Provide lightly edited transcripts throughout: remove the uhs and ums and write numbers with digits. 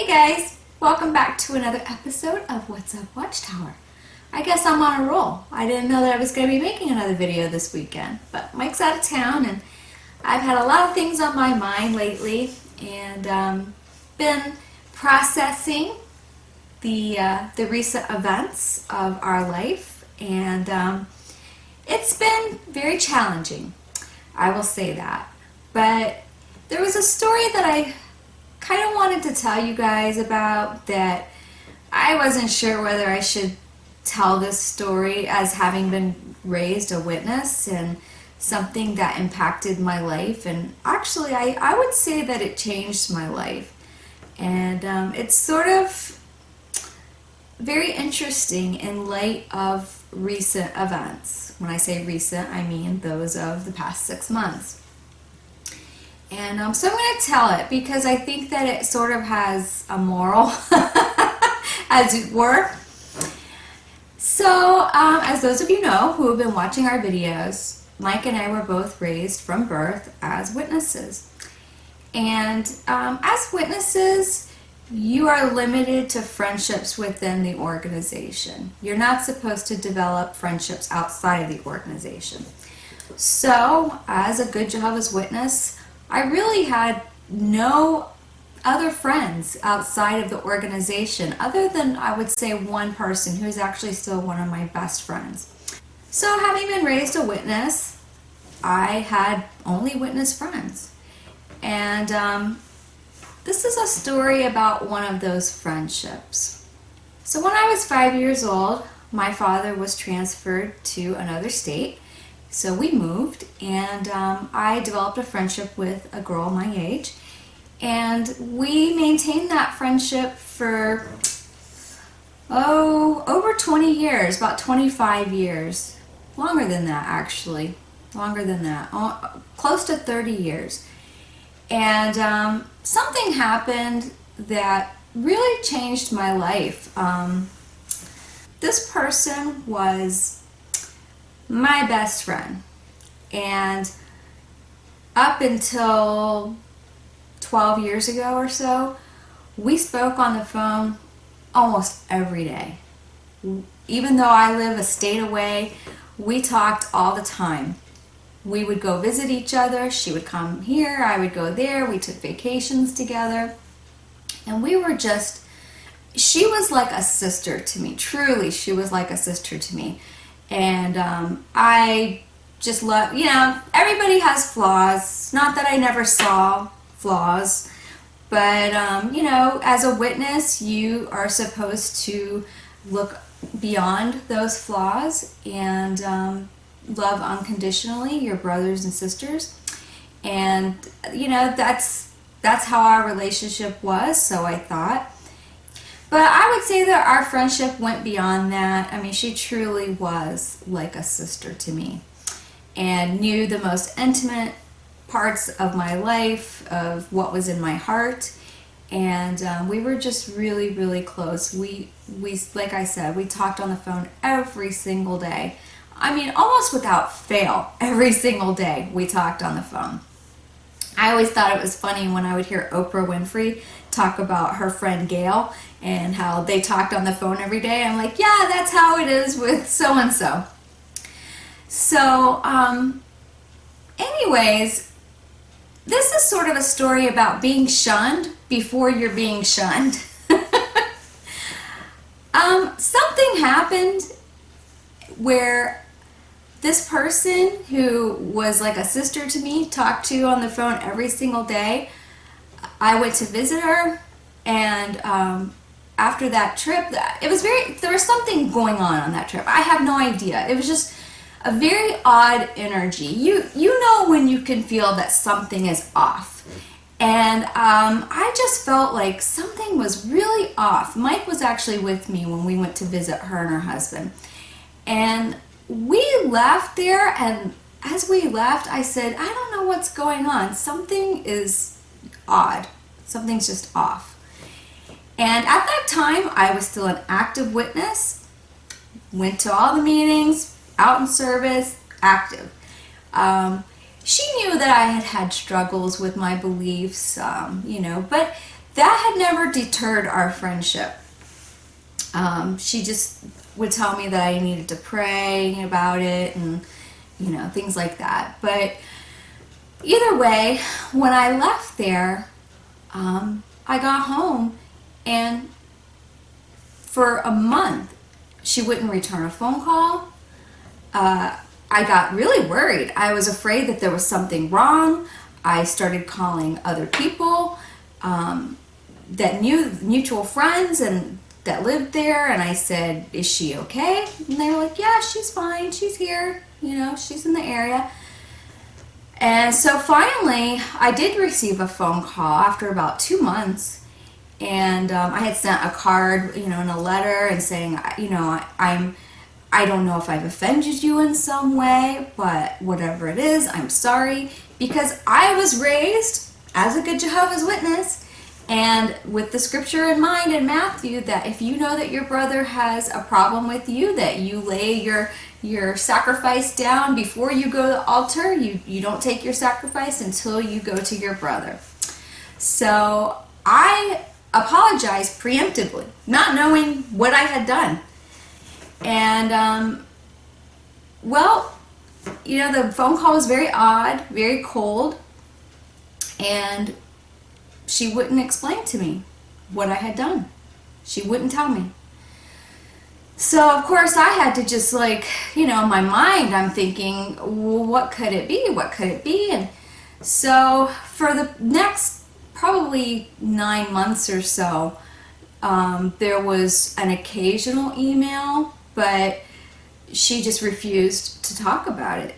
Hey guys, welcome back to another episode of What's Up Watchtower. I guess I'm on a roll. I didn't know that I was going to be making another video this weekend, but Mike's out of town and I've had a lot of things on my mind lately and been processing the recent events of our life, and it's been very challenging, I will say that. But there was a story that I kind of wanted to tell you guys about that I wasn't sure whether I should tell this story as having been raised a witness and something that impacted my life. And actually I would say that it changed my life, and it's sort of very interesting in light of recent events. When I say recent, I mean those of the past 6 months. And so I'm going to tell it because I think that it sort of has a moral, as it were. So, as those of you know who have been watching our videos, Mike and I were both raised from birth as witnesses. And as witnesses, you are limited to friendships within the organization. You're not supposed to develop friendships outside of the organization. So, as a good Jehovah's Witness, I really had no other friends outside of the organization, other than, I would say, one person who's actually still one of my best friends. So having been raised a witness, I had only witness friends. And this is a story about one of those friendships. So when I was 5 years old, my father was transferred to another state. So we moved, and I developed a friendship with a girl my age, and we maintained that friendship for, over 20 years, about 25 years. Longer than that, actually. Longer than that. Close to 30 years. And something happened that really changed my life. This person was my best friend, and up until 12 years ago or so, we spoke on the phone almost every day. Even though I live a state away, we talked all the time. We would go visit each other. She would come here, I would go there. We took vacations together, and we were just, she was like a sister to me. Truly, she was like a sister to me. And I just love, everybody has flaws. Not that I never saw flaws, but, as a witness, you are supposed to look beyond those flaws and love unconditionally your brothers and sisters. And, that's how our relationship was, so I thought. But I would say that our friendship went beyond that. I mean, she truly was like a sister to me and knew the most intimate parts of my life, of what was in my heart. And we were just really, really close. We, like I said, we talked on the phone every single day. I mean, almost without fail, every single day we talked on the phone. I always thought it was funny when I would hear Oprah Winfrey talk about her friend Gail and how they talked on the phone every day. I'm like, yeah, that's how it is with so-and-so. So, anyways, this is sort of a story about being shunned before you're being shunned. Something happened where this person who was like a sister to me, talked to on the phone every single day, I went to visit her, and after that trip, there was something going on that trip. I have no idea. It was just a very odd energy. You know when you can feel that something is off. And I just felt like something was really off. Mike was actually with me when we went to visit her and her husband. And we left there, and as we left, I said, I don't know what's going on. Something is odd. Something's just off. And at that time, I was still an active witness, went to all the meetings, out in service, active. She knew that I had had struggles with my beliefs, but that had never deterred our friendship. She just would tell me that I needed to pray about it and, things like that. But either way, when I left there, I got home, and for a month, she wouldn't return a phone call. I got really worried. I was afraid that there was something wrong. I started calling other people that knew mutual friends and that lived there, and I said, "Is she okay?" And they were like, "Yeah, she's fine. She's here. She's in the area." And so finally, I did receive a phone call after about 2 months, and I had sent a card, and a letter, and saying, I don't know if I've offended you in some way, but whatever it is, I'm sorry, because I was raised as a good Jehovah's Witness, and with the scripture in mind in Matthew, that if you know that your brother has a problem with you, that you lay your sacrifice down before you go to the altar. You don't take your sacrifice until you go to your brother. So I apologized preemptively, not knowing what I had done. And, the phone call was very odd, very cold, and she wouldn't explain to me what I had done. She wouldn't tell me. So, of course, I had to just in my mind, I'm thinking, well, what could it be? What could it be? And so for the next probably 9 months or so, there was an occasional email, but she just refused to talk about it.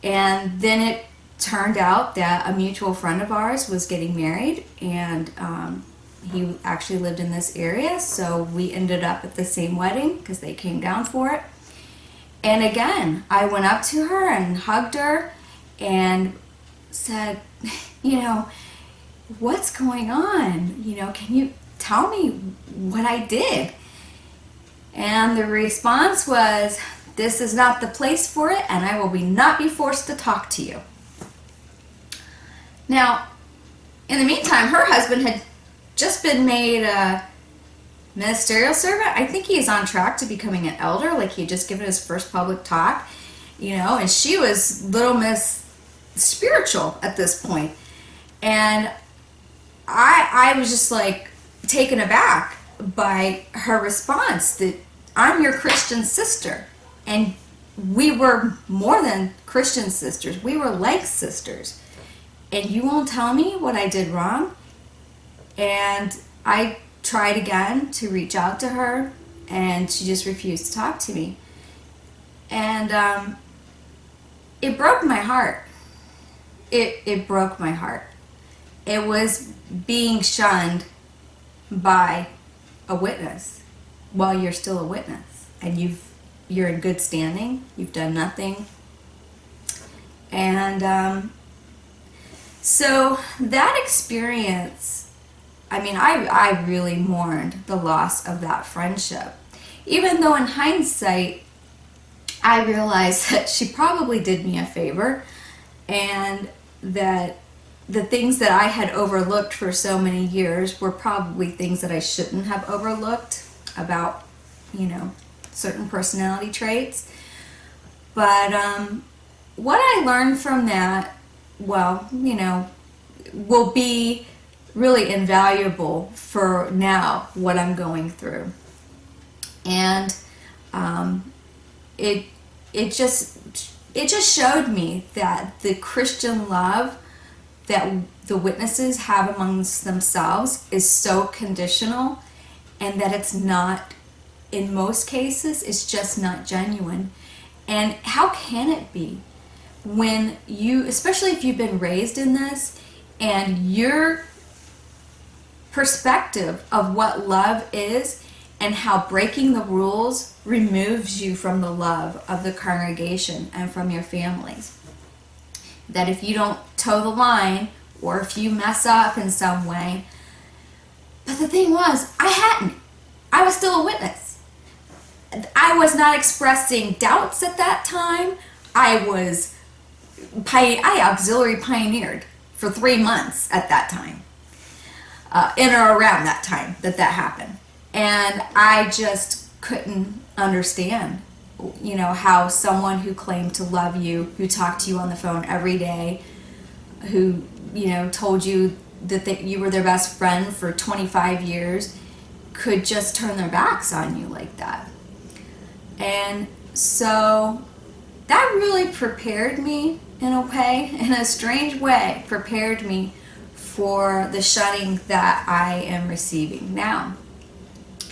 And then it turned out that a mutual friend of ours was getting married, and he actually lived in this area, so we ended up at the same wedding because they came down for it. And again, I went up to her and hugged her and said, what's going on? Can you tell me what I did? And the response was, "This is not the place for it, and I will not be forced to talk to you." Now, in the meantime, her husband had just been made a ministerial servant. I think he is on track to becoming an elder, he had just given his first public talk, and she was Little Miss Spiritual at this point. And I was just taken aback by her response that I'm your Christian sister. And we were more than Christian sisters. We were like sisters. And you won't tell me what I did wrong? And I tried again to reach out to her, and she just refused to talk to me. And it broke my heart. It broke my heart. It was being shunned by a witness while you're still a witness, and you're in good standing, you've done nothing. And so that experience, I really mourned the loss of that friendship. Even though in hindsight, I realized that she probably did me a favor, and that the things that I had overlooked for so many years were probably things that I shouldn't have overlooked about, certain personality traits. But what I learned from that, will be really invaluable for now, what I'm going through. And it just showed me that the Christian love that the witnesses have amongst themselves is so conditional, and that it's not, in most cases, it's just not genuine. And how can it be when you, especially if you've been raised in this, and your perspective of what love is and how breaking the rules removes you from the love of the congregation and from your families. That if you don't toe the line, or if you mess up in some way. But the thing was, I hadn't. I was still a witness. I was not expressing doubts at that time. I auxiliary pioneered for 3 months at that time. in or around that time that happened. And I just couldn't understand, how someone who claimed to love you, who talked to you on the phone every day, who, told you that you were their best friend for 25 years, could just turn their backs on you like that. And so that really prepared me in a way, in a strange way, prepared me for the shunning that I am receiving now.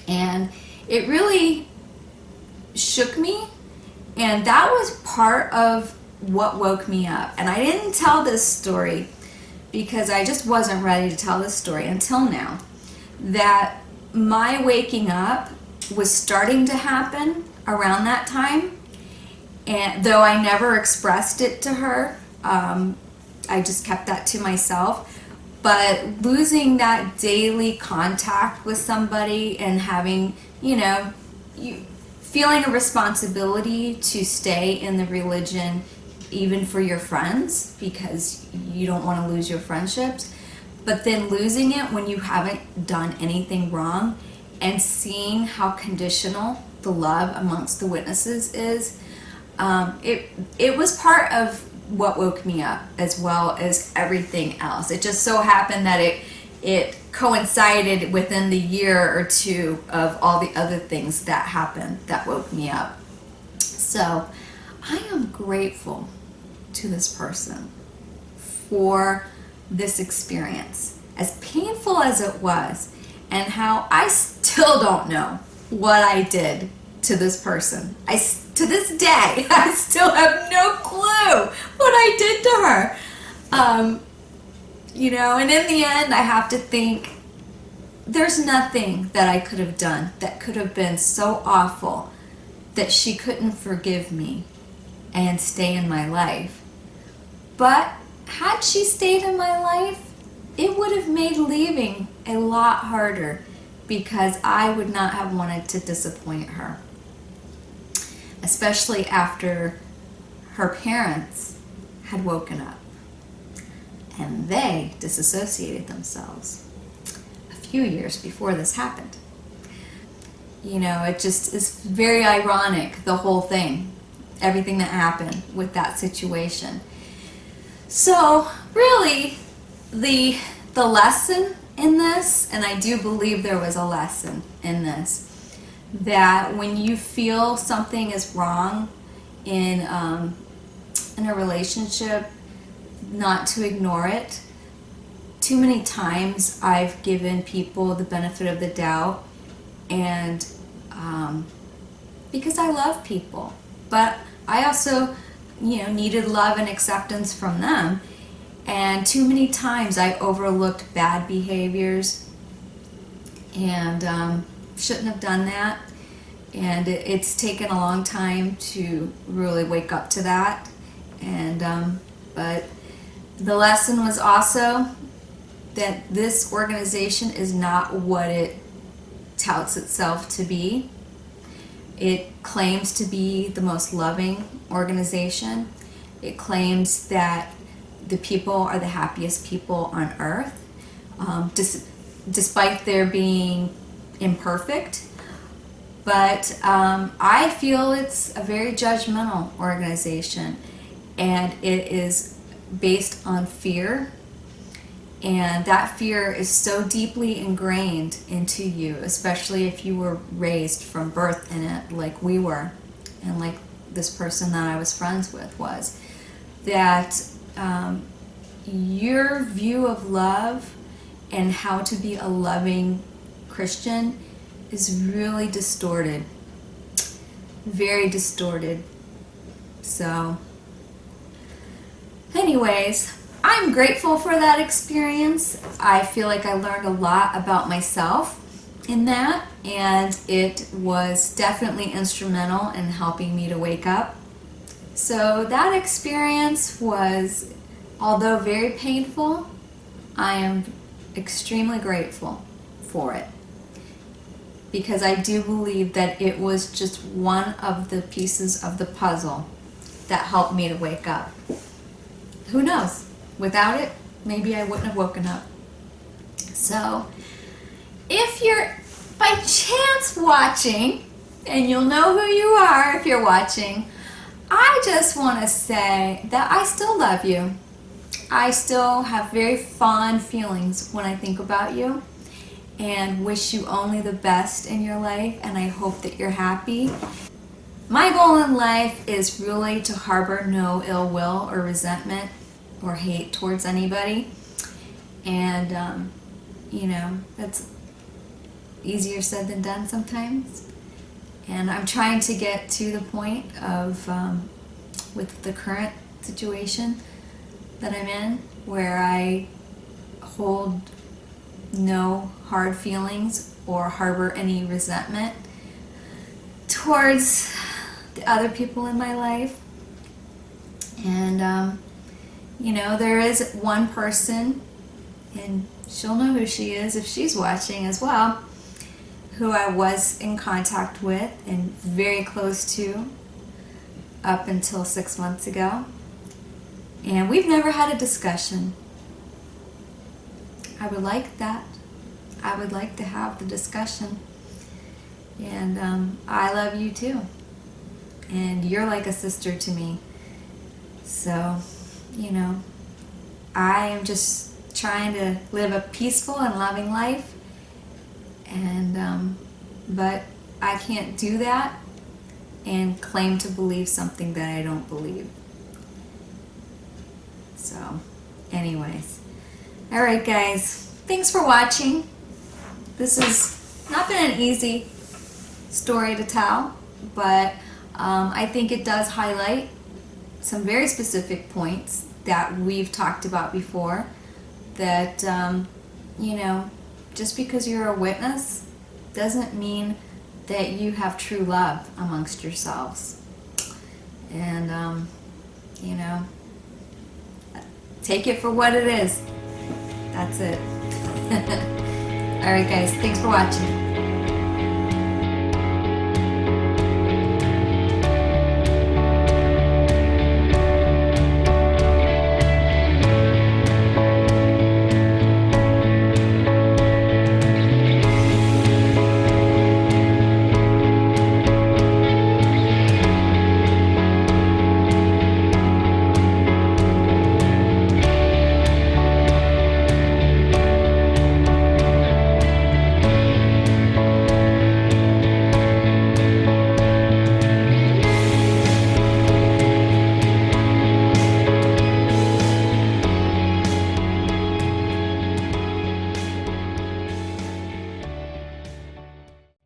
And it really shook me, and that was part of what woke me up. And I didn't tell this story because I just wasn't ready to tell this story until now, that my waking up was starting to happen around that time. And though I never expressed it to her, I just kept that to myself. But losing that daily contact with somebody and having, feeling a responsibility to stay in the religion, even for your friends, because you don't want to lose your friendships, but then losing it when you haven't done anything wrong, and seeing how conditional the love amongst the witnesses is, it was part of what woke me up, as well as everything else. It just so happened that it coincided within the year or two of all the other things that happened that woke me up. So I am grateful to this person for this experience, as painful as it was, and how I still don't know what I did to this person. To this day, I still have no clue what I did to her. And in the end, I have to think there's nothing that I could have done that could have been so awful that she couldn't forgive me and stay in my life. But had she stayed in my life, it would have made leaving a lot harder, because I would not have wanted to disappoint her, especially after her parents had woken up and they disassociated themselves a few years before this happened. It just is very ironic, the whole thing, everything that happened with that situation. So really, the lesson in this, and I do believe there was a lesson in this, that when you feel something is wrong in a relationship, not to ignore it. Too many times I've given people the benefit of the doubt, and because I love people, but I also needed love and acceptance from them. And too many times I overlooked bad behaviors and shouldn't have done that. And it's taken a long time to really wake up to that. And but the lesson was also that this organization is not what it touts itself to be. It claims to be the most loving organization. It claims that the people are the happiest people on earth, despite their being imperfect. But I feel it's a very judgmental organization, and it is based on fear, and that fear is so deeply ingrained into you, especially if you were raised from birth in it like we were, and like this person that I was friends with was, that your view of love and how to be a loving Christian is really distorted, very distorted. So anyways, I'm grateful for that experience. I feel like I learned a lot about myself in that, and it was definitely instrumental in helping me to wake up. So that experience was, although very painful, I am extremely grateful for it, because I do believe that it was just one of the pieces of the puzzle that helped me to wake up. Who knows? Without it, maybe I wouldn't have woken up. So if you're by chance watching, and you'll know who you are if you're watching, I just want to say that I still love you. I still have very fond feelings when I think about you, and wish you only the best in your life, and I hope that you're happy. My goal in life is really to harbor no ill will or resentment or hate towards anybody, and you know, that's easier said than done sometimes. And I'm trying to get to the point of, with the current situation that I'm in, where I hold no hard feelings or harbor any resentment towards the other people in my life. And you know, there is one person, and she'll know who she is if she's watching as well, who I was in contact with and very close to up until 6 months ago. And we've never had a discussion. I would like that. I would like to have the discussion. And I love you too. And you're like a sister to me. So, you know, I am just trying to live a peaceful and loving life. And but I can't do that and claim to believe something that I don't believe. So anyways, all right guys, thanks for watching. This has not been an easy story to tell, but I think it does highlight some very specific points that we've talked about before, that you know, just because you're a witness doesn't mean that you have true love amongst yourselves. And you know, take it for what it is. That's it. All right guys, thanks for watching.